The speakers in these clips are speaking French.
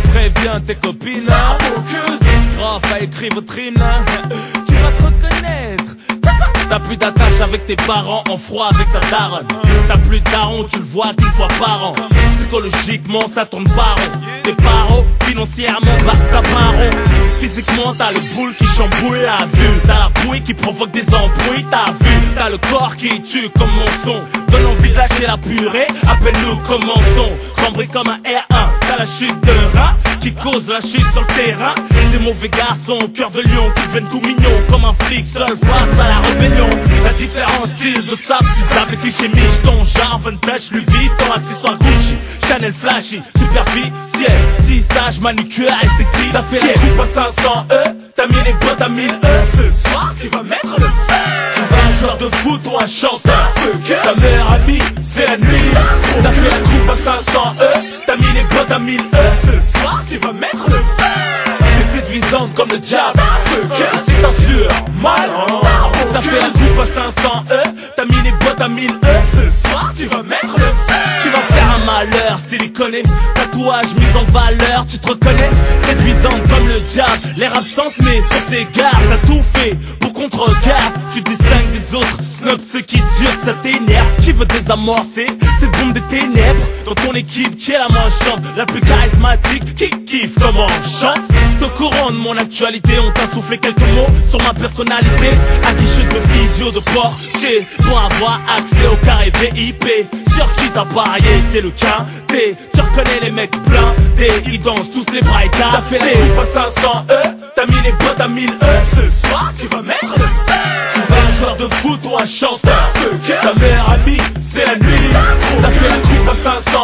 Préviens tes copines, grave à écrire votre hymne. Tu vas te reconnaître. T'as plus d'attache avec tes parents, en froid avec ta daronne. T'as plus de daron, tu le vois 10 fois par an. Psychologiquement ça tourne pas rond. Tes parents, financièrement bah t'as pas rond. Physiquement t'as le boule qui chamboule la vue. T'as la bouille qui provoque des embrouilles, t'as vu. T'as le corps qui tue comme mon son. Donne envie de lâcher la purée, appelle-nous commençons. Rembris comme un R1, t'as la chute de rat qui cause la chute sur le terrain. Des mauvais garçons, cœur de lion qui deviennent tout mignons. Comme un flic seul face à la rébellion. La différence style de sable, tu sable, cliché miche. Ton genre vintage, Louis Vuitton, accessoire Gucci, Chanel flashy, superficiel, tissage, manucure, esthétique. T'as fait la coupe à 500 t'as mis les bottes à 1000 Ce soir tu vas mettre le feu. Tu vas un joueur de foot ou un chanteur. Ta meilleure amie c'est la nuit. T'as fait la coupe à 500 t'as mis les bottes à 1000 Ce soir tu vas mettre le feu. T'es séduisante comme le diable. C'est un sûr malin. T'as fait la coupe à 500 t'as mis les bottes à 1000 Ce soir tu vas mettre le feu. Tu vas faire un malheur siliconé. Tatouage mis en valeur, tu te reconnais. Séduisante comme le diable, l'air absente mais ça s'égare. T'as tout fait pour qu'on te regarde. Tu distingues des autres, snob ceux qui durent, ça t'énerve. Qui veut désamorcer cette bombe des ténèbres? Dans ton équipe, qui est la moins chante, la plus charismatique, qui kiffe comment on chante? T'es au courant de mon actualité, on t'a soufflé quelques mots sur ma personnalité. Aguicheuse de physio, de portier, pour avoir accès au carré VIP. Sur qui t'as parié, c'est le quintet. Tu reconnais les mecs blindés, ils dansent tous les bras écartés. T'as fait la coupe à 500 t'as mis les bottes à 1000 Ce soir tu vas mettre le feu. Tu vas un joueur de foot ou un chanteur. Ta meilleure amie c'est la nuit. T'as fait la coupe à 500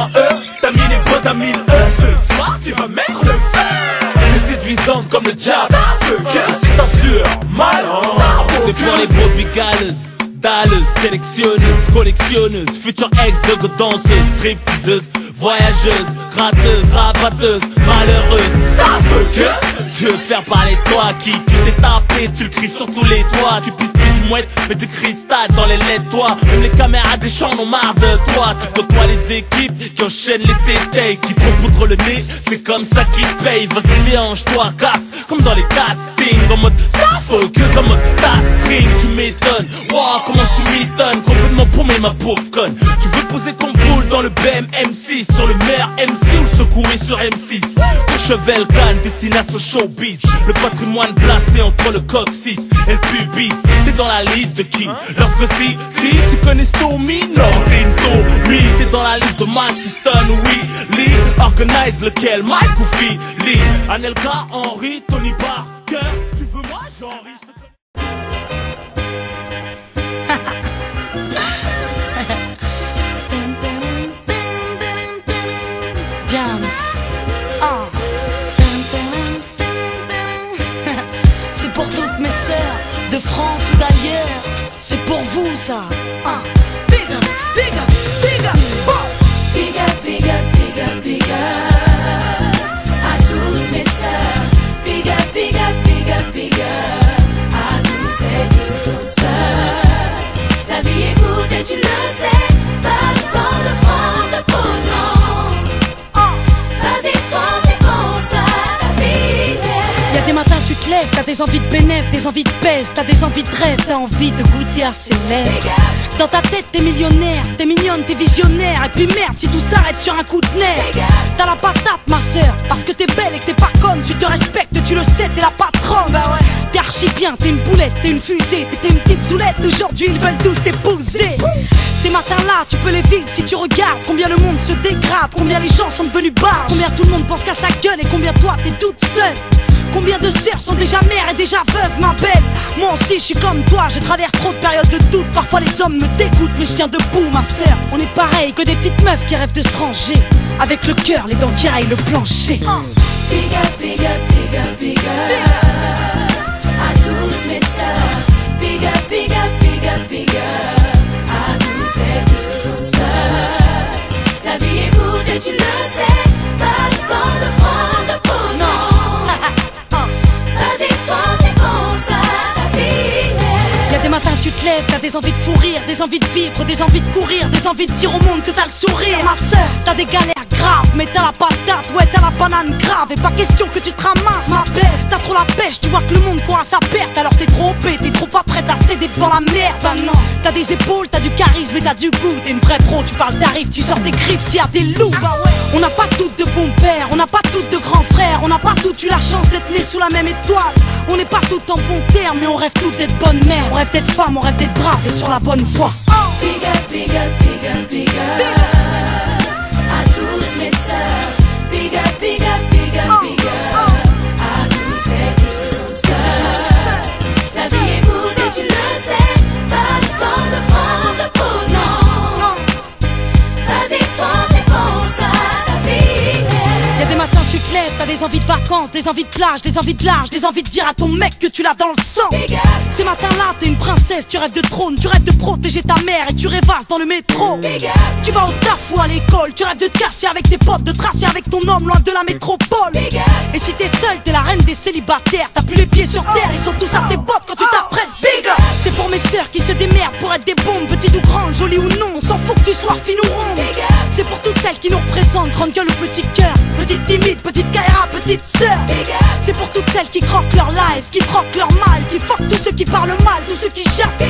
t'as mis les bottes à 1000 Ce soir tu vas mettre le feu. T'es séduisante comme le diable. C'est un sûr malin. C'est pour les brebis galeuses, dalleuses, sélectionneuses, collectionneuses, futures ex de danseuses, stripteaseuses, voyageuses, gratteuses, rabatteuses, malheureuses, starfuckers. Tu veux faire parler de toi, qui tu t'es tapé, tu le cries sur tous les toits. Tu pisses plus du mouette, mais du cristal dans les leds toi. Même les caméras des champs n'ont marre de toi. Tu côtoies les équipes qui enchaînent les tétés, qui te poudre le nez, c'est comme ça qu'ils payent. Vas-y déhanche-toi, casse, comme dans les castings. En mode starfuckers, en mode ta-string. Tu m'étonnes, wow, comment tu m'étonnes. Complètement paumé ma pauvre conne. Tu veux poser ton boule dans le BM M6, sur le meilleur MC ou le secouer sur M6. Le chevel canne, destination showbiz. Le patrimoine placé entre le coccyx et le pubis. T'es dans la liste de qui? Leur précis, si tu connais Stormy, non, Tommy. T'es dans la liste de Manchester, oui. Lee, organise lequel? Mike ou Philly? Anelka, Henry, Tony Parker. Tu veux moi, Jean-Henri? C'est pour toutes mes sœurs de France ou d'ailleurs. C'est pour vous ça. Big up, big up, big up. Big up, big up, big up, big up à toutes mes sœurs. Big up, big up, big up, big up à tous celles qui se sont seuls. La vie est courte et tu le sais. Pas le temps de prendre de pause, non. Vas-y, fonce et pense à ta vie. Y'a des matins tu te lèves, t'as des envies de bénéf, des envies de pèse, t'as des envies de rêve, t'as envie de goûter à ses lèvres. Dans ta tête t'es millionnaire, t'es mignonne, t'es visionnaire. Et puis merde si tout s'arrête sur un coup de nerf. T'as la patate ma sœur, parce que t'es belle et que t'es pas conne. Tu te respectes, tu le sais, t'es la patronne. Bah ouais. T'es archi bien, t'es une boulette, t'es une fusée. T'étais une petite soulette, aujourd'hui ils veulent tous t'épouser. Ces matins-là, tu peux les vivre si tu regardes combien le monde se dégrade, combien les gens sont devenus barges, combien tout le monde pense qu'à sa gueule et combien toi t'es toute seule. Combien de sœurs sont déjà mères et déjà veuves, ma belle? Moi aussi je suis comme toi, je traverse trop de périodes de doute. Parfois les hommes me dégoûtent, mais je tiens debout ma sœur. On est pareil que des petites meufs qui rêvent de se ranger, avec le cœur, les dents qui raillent le plancher. Big up, big up, big up, big up à toutes mes sœurs. Big up, big up, big up, big up à tous celles qui se sont seuls. La vie est courte et tu le sais. Pas le temps de prendre de pause, non. Vas-y, fonce et pense à ta vie. Y'a des matins tu te lèves, t'as des envies de fou rire, des envies de vivre, des envies de courir, des envies de dire au monde que t'as le sourire. Ma sœur, t'as des galères graves, mais t'as la patate, ouais t'as la banane grave. Et pas question que tu te ramasses, ma belle. T'as trop la pêche, tu vois que le monde court à sa perte. Alors t'es trop OP, t'es trop pas prête à céder devant la merde. Bah non, t'as des épaules, t'as du charisme et t'as du goût. T'es une vraie pro, tu parles d'arrive, tu sors des griffes s'il y a des loups. Bah ouais. On n'a pas toutes de bons pères, on n'a pas toutes de grands frères, on n'a pas toutes eu la chance d'être nés sous la même étoile. On n'est pas toutes en bon terme, mais on rêve toutes d'être bonnes mères. On rêve d'être femmes, on rêve d'être braves et sur la bonne voie. Big up, big up, big up, big up à toutes mes sœurs. Big up, big up, big up, big up à tous celles qui se sont sœurs. La vie est courte et tu le sais, pas le temps de prendre pause, non. Vas-y fonce et pense à ta vie. Y'a des matins tu te lèves, t'as des envies de vacances, des envies de plage, des envies de large, des envies de dire à ton mec que tu l'as dans le sang. Ces matins-là, t'es une princesse, tu rêves de trône, tu rêves de protéger ta mère et tu rêvasses dans le métro. Tu vas au taf ou à l'école, tu rêves de te casser avec tes potes, de tracer avec ton homme loin de la métropole. Et si t'es seule, t'es la reine des célibataires, t'as plus les pieds sur terre, ils sont tous à tes potes quand tu t'apprêtes. C'est pour mes sœurs qui se démerdent pour être des bombes, petites ou grandes, jolies ou non, on s'en fout que tu sois fine ou ronde. C'est pour toutes celles qui nous représentent, grande gueule ou petit cœur, petite timide, petite Kaira, petite sœur. C'est pour toutes celles qui croquent leur life, qui croquent leur mal, qui fuck tous ceux qui parlent mal, tous ceux qui jappent.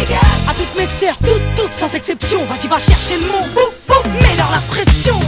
À toutes mes sœurs, toutes sans exception, vas-y va chercher le mot, mets-leur la pression.